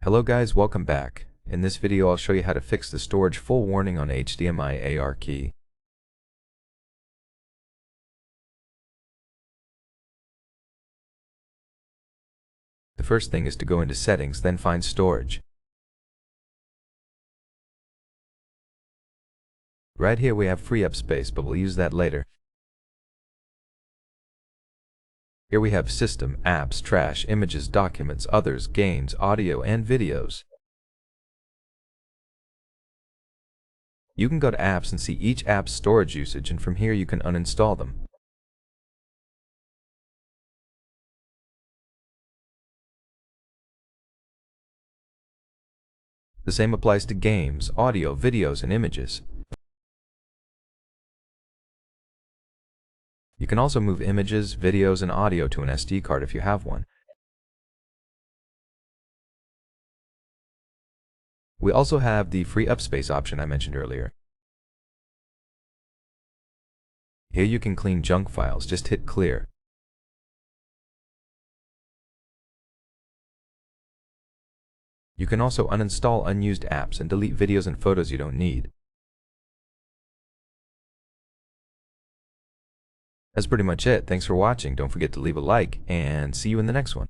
Hello guys, welcome back. In this video I'll show you how to fix the storage full warning on HDMI AR key. The first thing is to go into settings, then find storage. Right here we have free up space, but we'll use that later. Here we have System, Apps, Trash, Images, Documents, Others, Games, Audio, and Videos. You can go to Apps and see each app's storage usage, and from here you can uninstall them. The same applies to Games, Audio, Videos, and Images. You can also move images, videos, and audio to an SD card if you have one. We also have the free up space option I mentioned earlier. Here you can clean junk files, just hit clear. You can also uninstall unused apps and delete videos and photos you don't need. That's pretty much it. Thanks for watching. Don't forget to leave a like, and see you in the next one.